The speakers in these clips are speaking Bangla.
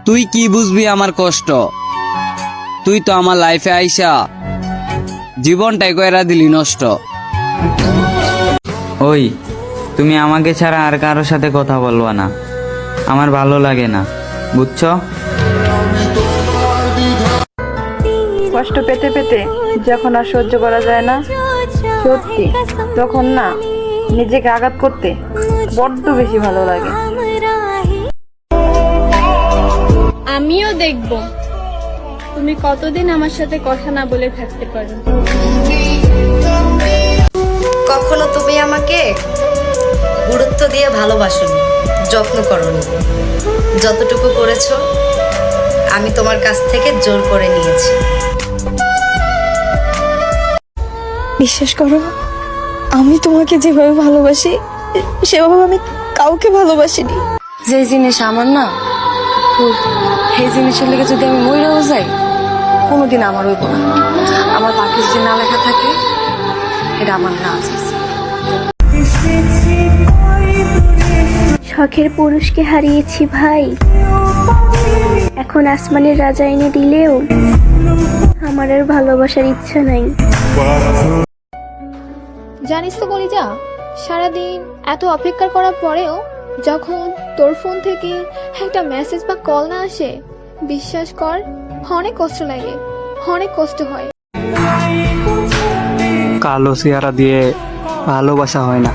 তুই কি বুঝবি আমার কষ্ট? তুই তো আমার লাইফে আইসা জীবনটাই কইরা দিলি নষ্ট। ওই, তুমি আমাকে ছাড়া আর কারোর সাথে কথা বলবা না, আমার ভালো লাগে না, বুঝছো? কষ্ট পেতে পেতে যখন আর সহ্য করা যায় না, সত্যি তখন না নিজেকে আঘাত করতে বড্ড বেশি ভালো লাগে। আমিও দেখব তুমি কতদিন আমার সাথে কথা না বলে থাকতে পারো। কখনো তুমি আমাকে গুরুত্ব দিয়ে ভালোবাসোনি, যত্ন করোনি। যতটুকু করেছো আমি তোমার কাছ থেকে জোর করে নিয়েছি। বিশ্বাস করো, আমি তোমাকে যেভাবে ভালোবাসি সেভাবে আমি কাউকে ভালোবাসিনি। যে জিনিস আমার না, সেই জিনিসের লেগে যদি আমি মরেও যাই, কোনোদিন আমার হইব না। আমার বাকি যদি না লেখা থাকে, এটা আমার না আছে। শখের পুরুষকে হারিয়েছি ভাই, এখন আসমানের রাজা এনে দিলেও আমার আর ভালোবাসার ইচ্ছা নাই। জানিস তো কলিজা, সারাদিন এত অপেক্ষা করার পরেও যখন তোর ফোন থেকে একটা মেসেজ বা কল না আসে, বিশ্বাস কর অনেক কষ্ট লাগে, অনেক কষ্ট হয়। কালো চেহারা দিয়ে ভালোবাসা হয় না।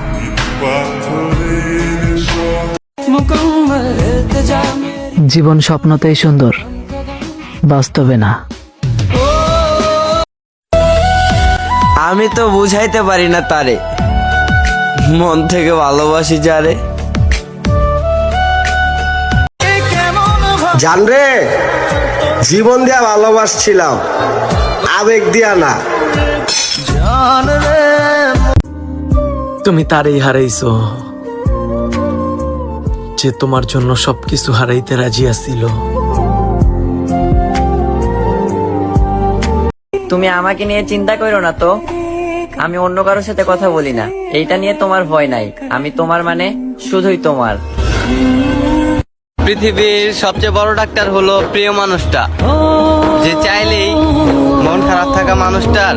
জীবন স্বপ্নতেই সুন্দর, বাস্তবে না। আমি তো বুঝাইতে পারি না তারে, মন থেকে ভালোবাসি যারে। জানরে, জীবন দিয়া ভালোবাসছিলাম, আবেগ দিয়া না। তুমি তারেই হারাইছো যে তোমার জন্য সবকিছু হারাইতে রাজি আছিল। তুমি আমাকে নিয়ে চিন্তা করো না তো, আমি অন্য কারোর সাথে কথা বলি না, এইটা নিয়ে তোমার ভয় নাই। আমি তোমার মানে শুধুই তোমার। পৃথিবীর সবচেয়ে বড় ডাক্তার হলো প্রিয় মানুষটা, যে চাইলেই মন খারাপ থাকা মানুষটার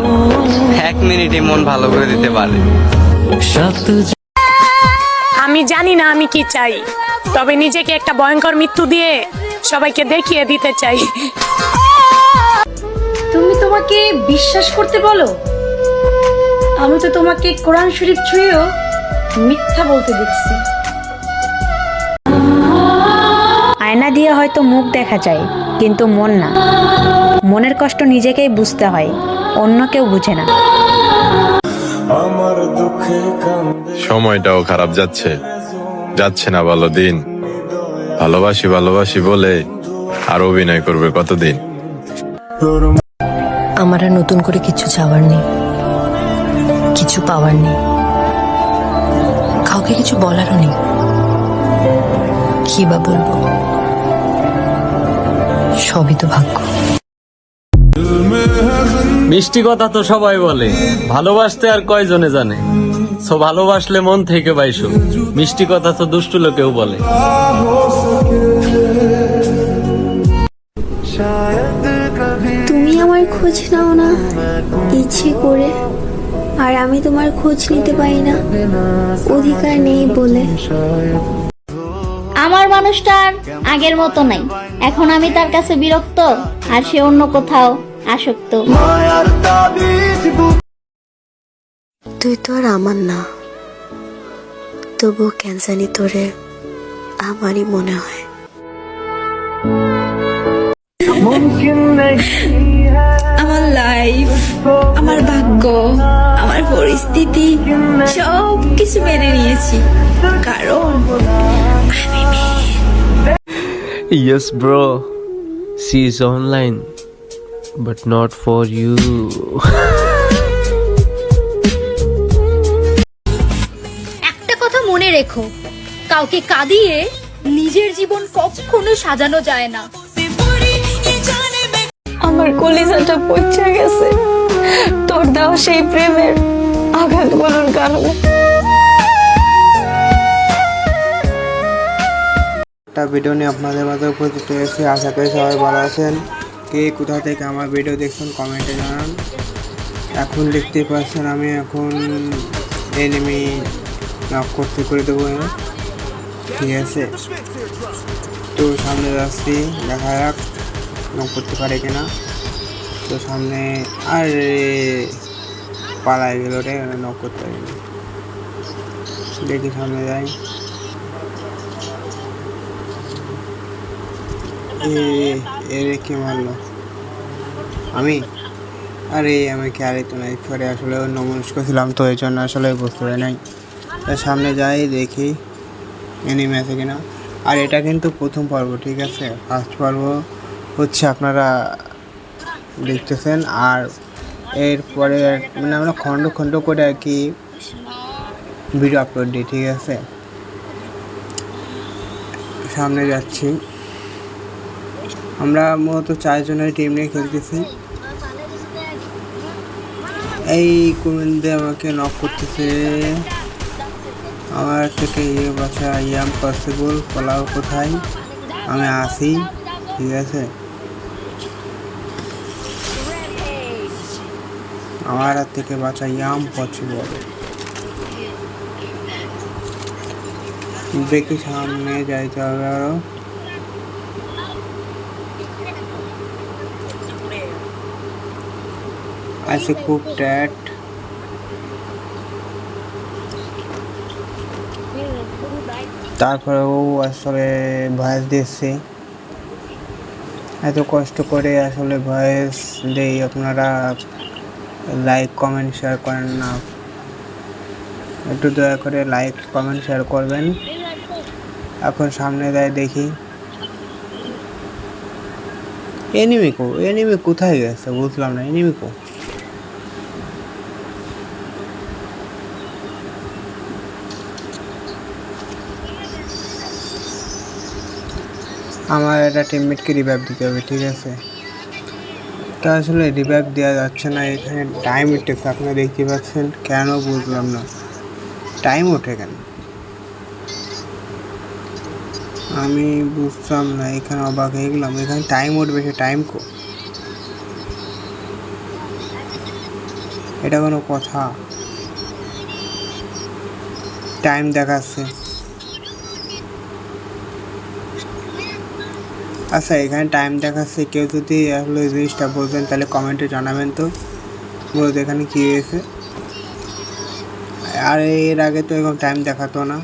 1 মিনিটে মন ভালো করে দিতে পারে। আমি জানি না আমি কি চাই, তবে নিজেকে একটা ভয়ঙ্কর মৃত্যু দিয়ে সবাইকে দেখিয়ে দিতে চাই। তুমি তোমাকে বিশ্বাস করতে বলো, আমি তো তোমাকে কোরআন শরীফ ছুঁয়েও মিথ্যা বলতে দেখছি। আয়না দিয়ে হয়তো মুখ দেখা যায়, কিন্তু মন না। মনের কষ্ট নিজেকেই বুঝতে হয়, অন্য কেউ বুঝে না। সময়টাও খারাপ যাচ্ছে, যাচ্ছে না ভালো দিন। ভালোবাসি ভালোবাসি বলে আর অভিনয় করবে কতদিন। আমার আর নতুন করে কিছু চাওয়ার নেই, কিছু পাওয়ার নেই, কাউকে কিছু বলারও নেই। কি বা বলবো, সবই তো ভাগ্য। মিষ্টি কথা তো সবাই বলে, ভালোবাসতে আর কয়জনে জানে। সো ভালোবাসলে মন থেকে বাইসো, মিষ্টি কথা তো দুষ্টু লোকেও বলে। তুমি আমার খোঁজ নাও না ইচ্ছে করে, আর আমি তোমার খোঁজ নিতে পারি না, অধিকার নেই বলে। আমার মানুষটার আগের মতো নাই, এখন আমি তার কাছে বিরক্ত, আর সে অন্য কোথাও আসক্ত। তুই তো আর আমার না, তবু কেন জানি তোরে আমারই মনে হয়। আমার লাইফ, আমার ভাগ্য, আমার পরিস্থিতি সব কিছু মেনে নিয়েছি, কারণ আমি মেয়ে। Yes bro, she is online but not for you. একটা কথা মনে রেখো, কাউকে কাঁদিয়ে নিজের জীবন কখনো সাজানো যায় না। আমার কলিজাটা পচে গেছে তোর দাও সেই প্রেমের আঘাতগুলোর কারণে। একটা ভিডিও নিয়ে আপনাদের মাঝে উপস্থিত হয়েছি। আশা করি সবাই ভালো আছেন। কে কোথা থেকে আমার ভিডিও দেখছেন কমেন্টে জানান। এখন দেখতেই পাচ্ছেন আমি এখন এনিমি নক করতে করে দেবো, ঠিক আছে। তো সামনে যাচ্ছি, দেখা যাক নক করতে পারে কিনা। তো সামনে আর পালাই গেল রে, নক করতে পারিনি। দেখি সামনে যাই। এরে কে মারলো? আমি আমি খেয়ালই তো নাই, পরে আসলে নমস্ক ছিলাম তো এই জন্য আসলে বুঝতে পারি নাই। সামনে যাই দেখি এনিমি আছে কিনা। আর এটা কিন্তু প্রথম পর্ব, ঠিক আছে। ফার্স্ট পর্ব হচ্ছে আপনারা দেখতেছেন, আর এরপরে মানে আমরা খণ্ড খণ্ড করে আর কি ভিডিও আপলোড দিই, ঠিক আছে। সামনে যাচ্ছি, আমরা মূলত 4 জনের টিম নিয়ে খেলতেছি। এই কমেন্ট দিয়ে আমাকে নক করতেছে, আমার থেকে বাসা ইয়াম পসিবল পলাও কোথায়, আমি আসি, ঠিক আছে। আমার হাত থেকে বাঁচা ইয়াম পসিবল। দেখি সামনে যাইতে হবে আরো। আছে খুব ট্যাট, তারপরে ও আসলে ভয়েস দিচ্ছে। এত কষ্ট করে আসলে ভয়েস দেই, আপনারা লাইক কমেন্ট শেয়ার করেন না। একটু দয়া করে লাইক কমেন্ট শেয়ার করবেন। এখন সামনে যাই দেখি এনিমি কোথায় গেছে বুঝলাম না। এনিমি কো? আমার একটা টিমমেটকে রিভাইভ দিতে হবে, ঠিক আছে। তা আসলে রিভাইভ দেওয়া যাচ্ছে না, এখানে টাইম উঠতেছে, আপনারা দেখতে পাচ্ছেন। কেন বুঝলাম না, টাইম ওঠে কেন আমি বুঝলাম না। এখানে অবাক হয়ে গেলাম, এখানে টাইম উঠবে, সে টাইম কো? এটা কোনো কথা? টাইম দেখাচ্ছে। আচ্ছা এখানে টাইম দেখাচ্ছে, কেউ যদি আসলে এই জিনিসটা বলবেন তাহলে কমেন্টে জানাবেন তো মূলত এখানে কী হয়েছে। আর এর আগে তো এরকম টাইম দেখাতো না।